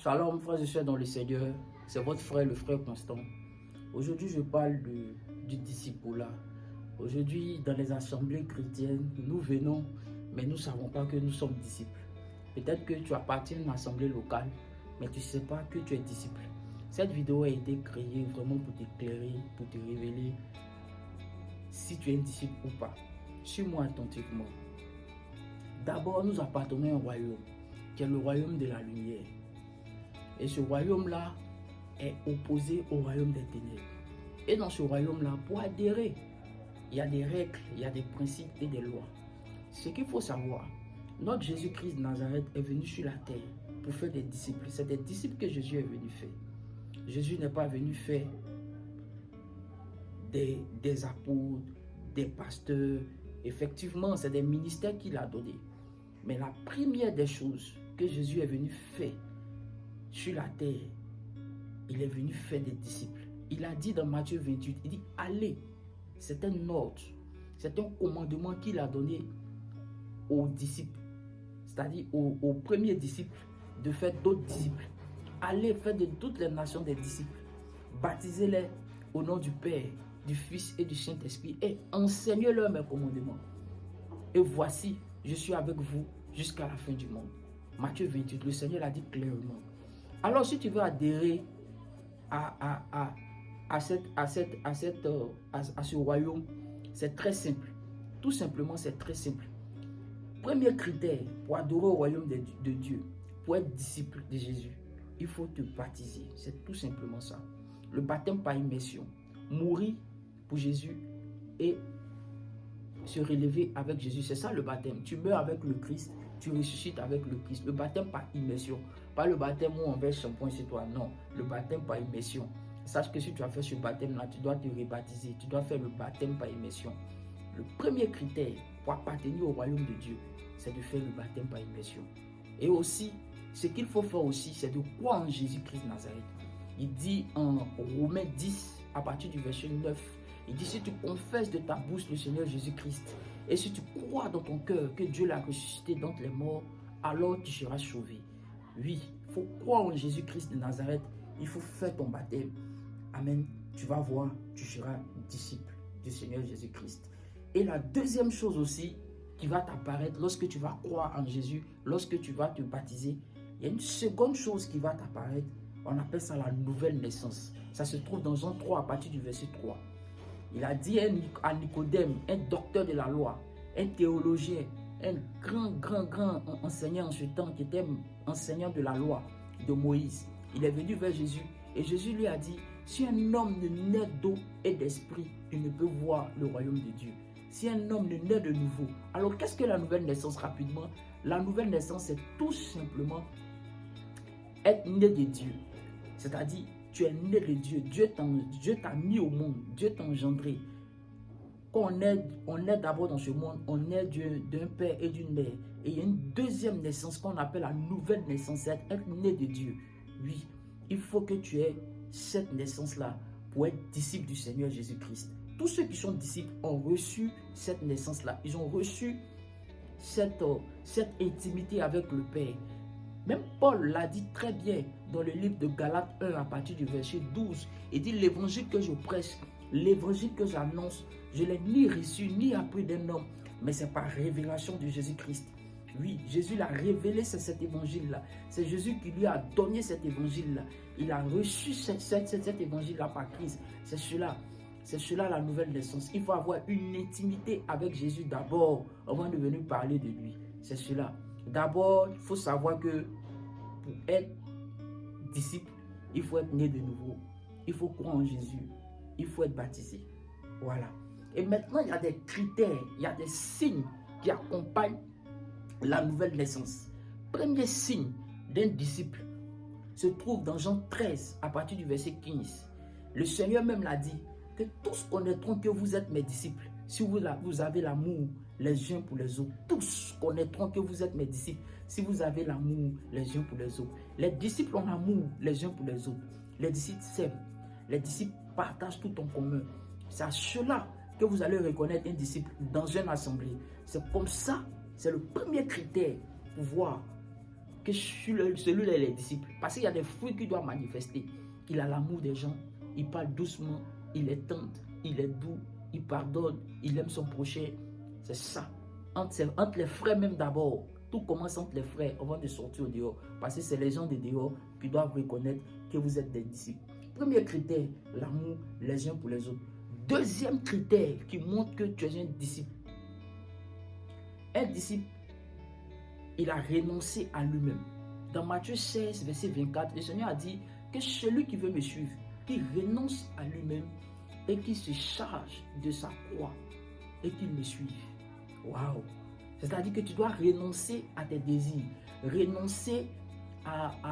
Shalom, frères et sœurs dans le Seigneur, c'est votre frère, le frère Constant. Aujourd'hui, je parle du disciple-là. Aujourd'hui, dans les assemblées chrétiennes, nous venons, mais nous ne savons pas que nous sommes disciples. Peut-être que tu appartiens à une assemblée locale, mais tu ne sais pas que tu es disciple. Cette vidéo a été créée vraiment pour t'éclairer, pour te révéler si tu es un disciple ou pas. Suis-moi attentivement. D'abord, nous appartenons à un royaume, qui est le royaume de la lumière. Et ce royaume-là est opposé au royaume des ténèbres. Et dans ce royaume-là, pour adhérer, il y a des règles, il y a des principes et des lois. Ce qu'il faut savoir, notre Jésus-Christ de Nazareth est venu sur la terre pour faire des disciples. C'est des disciples que Jésus est venu faire. Jésus n'est pas venu faire des apôtres, des pasteurs. Effectivement, c'est des ministères qu'il a donnés. Mais la première des choses que Jésus est venu faire sur la terre, il est venu faire des disciples. Il a dit dans Matthieu 28, il dit allez. C'est un ordre, c'est un commandement qu'il a donné aux disciples, c'est-à-dire aux premiers disciples, de faire d'autres disciples. Allez faire de toutes les nations des disciples, baptisez-les au nom du Père, du Fils et du Saint-Esprit et enseignez-leur mes commandements. Et voici, je suis avec vous jusqu'à la fin du monde. Matthieu 28, le Seigneur l'a dit clairement. Alors si tu veux adhérer à ce royaume, c'est très simple. Tout simplement, c'est très simple. Premier critère pour adorer au royaume de Dieu, pour être disciple de Jésus, il faut te baptiser. C'est tout simplement ça. Le baptême par immersion. Mourir pour Jésus et se relever avec Jésus. C'est ça le baptême. Tu meurs avec le Christ, tu ressuscites avec le Christ. Le baptême par immersion. Pas le baptême où on verse shampoing sur toi. Non, le baptême par immersion. Sache que si tu as fait ce baptême-là, tu dois te rebaptiser. Tu dois faire le baptême par immersion. Le premier critère pour appartenir au royaume de Dieu, c'est de faire le baptême par immersion. Et aussi, ce qu'il faut faire aussi, c'est de croire en Jésus-Christ de Nazareth. Il dit en Romains 10, à partir du verset 9, il dit si tu confesses de ta bouche le Seigneur Jésus-Christ et si tu crois dans ton cœur que Dieu l'a ressuscité d'entre les morts, alors tu seras sauvé. Oui, il faut croire en Jésus-Christ de Nazareth. Il faut faire ton baptême. Amen. Tu vas voir, tu seras disciple du Seigneur Jésus-Christ. Et la deuxième chose aussi qui va t'apparaître lorsque tu vas croire en Jésus, lorsque tu vas te baptiser, il y a une seconde chose qui va t'apparaître. On appelle ça la nouvelle naissance. Ça se trouve dans Jean 3 à partir du verset 3. Il a dit à Nicodème, un docteur de la loi, un théologien, un grand enseignant en ce temps qui était enseignant de la loi de Moïse. Il est venu vers Jésus et Jésus lui a dit, si un homme ne naît d'eau et d'esprit, il ne peut voir le royaume de Dieu. Si un homme ne naît de nouveau, alors qu'est-ce que la nouvelle naissance rapidement? La nouvelle naissance, c'est tout simplement être né de Dieu. C'est-à-dire, tu es né de Dieu. Dieu t'a mis au monde. Dieu t'a engendré. Quand on est d'abord dans ce monde, on est d'un père et d'une mère. Et il y a une deuxième naissance qu'on appelle la nouvelle naissance, c'est être né de Dieu. Oui, il faut que tu aies cette naissance-là pour être disciple du Seigneur Jésus-Christ. Tous ceux qui sont disciples ont reçu cette naissance-là. Ils ont reçu cette intimité avec le Père. Même Paul l'a dit très bien dans le livre de Galates 1 à partir du verset 12. Il dit l'évangile que je prêche, l'évangile que j'annonce, je ne l'ai ni reçu ni appris d'un homme, mais c'est par révélation de Jésus-Christ. Oui, Jésus l'a révélé, c'est cet évangile-là. C'est Jésus qui lui a donné cet évangile-là. Il a reçu cet évangile-là par Christ. C'est cela la nouvelle naissance. Il faut avoir une intimité avec Jésus d'abord avant de venir parler de lui. C'est cela. D'abord, il faut savoir que pour être disciple, il faut être né de nouveau. Il faut croire en Jésus. Il faut être baptisé. Voilà. Et maintenant, il y a des critères, il y a des signes qui accompagnent la nouvelle naissance. Premier signe d'un disciple se trouve dans Jean 13 à partir du verset 15. Le Seigneur même l'a dit que tous connaîtront que vous êtes mes disciples si vous avez l'amour les uns pour les autres. Tous connaîtront que vous êtes mes disciples si vous avez l'amour les uns pour les autres. Les disciples ont l'amour les uns pour les autres. Les disciples s'aiment. Les disciples partagent tout en commun. C'est à cela que vous allez reconnaître un disciple dans une assemblée. C'est comme ça, c'est le premier critère pour voir que celui-là est disciple. Parce qu'il y a des fruits qu'il doit manifester. Il a l'amour des gens, il parle doucement, il est tendre, il est doux, il pardonne, il aime son prochain. C'est ça. Entre les frères même d'abord. Tout commence entre les frères avant de sortir au dehors. Parce que c'est les gens de dehors qui doivent reconnaître que vous êtes des disciples. Premier critère, l'amour les uns pour les autres. Deuxième critère qui montre que tu es un disciple. Un disciple, il a renoncé à lui-même. Dans Matthieu 16, verset 24, le Seigneur a dit que celui qui veut me suivre, qui renonce à lui-même et qui se charge de sa croix et qu'il me suive. Waouh! C'est-à-dire que tu dois renoncer à tes désirs, renoncer à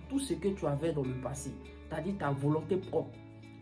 tout ce que tu avais dans le passé, c'est-à-dire ta volonté propre,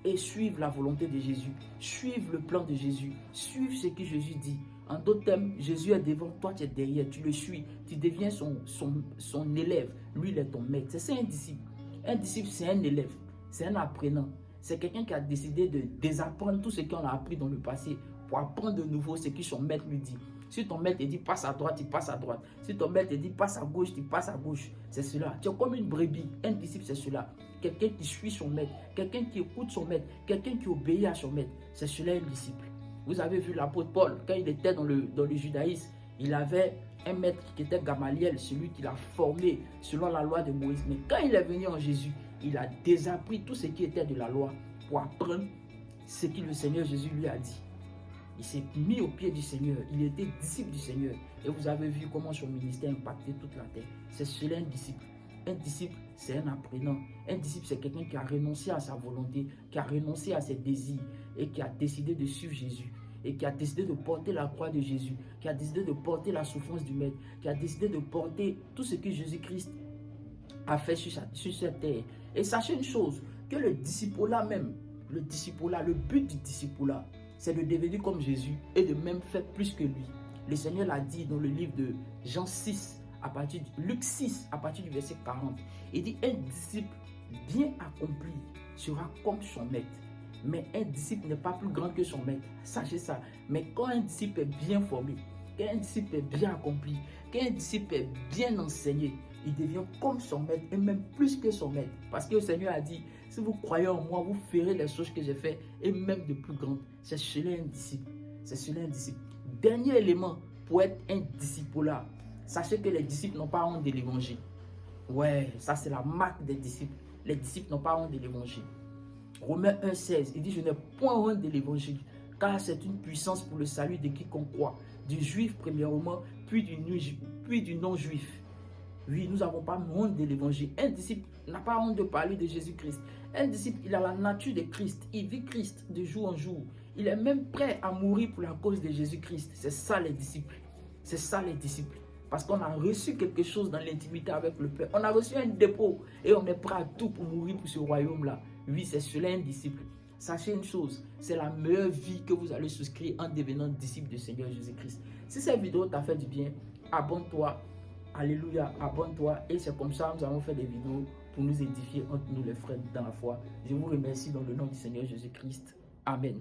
et suivre la volonté de Jésus, suivre le plan de Jésus, suivre ce que Jésus dit. En d'autres termes, Jésus est devant toi, tu es derrière, tu le suis, tu deviens son élève, lui il est ton maître. C'est ça un disciple. Un disciple, c'est un élève, c'est un apprenant, c'est quelqu'un qui a décidé de désapprendre tout ce qu'on a appris dans le passé pour apprendre de nouveau ce que son maître lui dit. Si ton maître te dit passe à droite, tu passes à droite. Si ton maître te dit passe à gauche, tu passes à gauche. C'est cela. Tu es comme une brebis. Un disciple, c'est cela. Quelqu'un qui suit son maître, quelqu'un qui écoute son maître, quelqu'un qui obéit à son maître. C'est cela un disciple. Vous avez vu l'apôtre Paul, quand il était dans le judaïsme, il avait un maître qui était Gamaliel, celui qui l'a formé selon la loi de Moïse. Mais quand il est venu en Jésus, il a désappris tout ce qui était de la loi pour apprendre ce que le Seigneur Jésus lui a dit. Il s'est mis au pied du Seigneur. Il était disciple du Seigneur. Et vous avez vu comment son ministère a impacté toute la terre. C'est cela un disciple. Un disciple, c'est un apprenant. Un disciple, c'est quelqu'un qui a renoncé à sa volonté, qui a renoncé à ses désirs et qui a décidé de suivre Jésus. Et qui a décidé de porter la croix de Jésus. Qui a décidé de porter la souffrance du Maître. Qui a décidé de porter tout ce que Jésus-Christ a fait sur cette terre. Et sachez une chose, que le disciple-là même, le but du disciple-là, c'est de devenir comme Jésus et de même faire plus que lui. Le Seigneur l'a dit dans le livre de Jean 6, Luc 6, à partir du verset 40. Il dit, un disciple bien accompli sera comme son maître. Mais un disciple n'est pas plus grand que son maître. Sachez ça. Mais quand un disciple est bien formé, quand un disciple est bien accompli, quand un disciple est bien enseigné, il devient comme son maître et même plus que son maître. Parce que le Seigneur a dit, si vous croyez en moi, vous ferez les choses que j'ai faites et même de plus grandes. C'est cela un disciple. C'est cela un disciple. Dernier élément pour être un disciple là, sachez que les disciples n'ont pas honte de l'évangile. Ouais, ça c'est la marque des disciples. Les disciples n'ont pas honte de l'évangile. Romains 1,16, il dit, je n'ai point honte de l'évangile, car c'est une puissance pour le salut de quiconque croit, du juif premièrement, puis du non-juif. Oui, nous n'avons pas honte de l'évangile. Un disciple n'a pas honte de parler de Jésus-Christ. Un disciple, il a la nature de Christ. Il vit Christ de jour en jour. Il est même prêt à mourir pour la cause de Jésus-Christ. C'est ça les disciples. C'est ça les disciples. Parce qu'on a reçu quelque chose dans l'intimité avec le Père. On a reçu un dépôt et on est prêt à tout pour mourir pour ce royaume-là. Oui, c'est cela un disciple. Sachez une chose, c'est la meilleure vie que vous allez souscrire en devenant disciple du Seigneur Jésus-Christ. Si cette vidéo t'a fait du bien, abonne-toi. Alléluia, abonne-toi. Et c'est comme ça que nous allons faire des vidéos pour nous édifier entre nous les frères dans la foi. Je vous remercie dans le nom du Seigneur Jésus-Christ. Amen.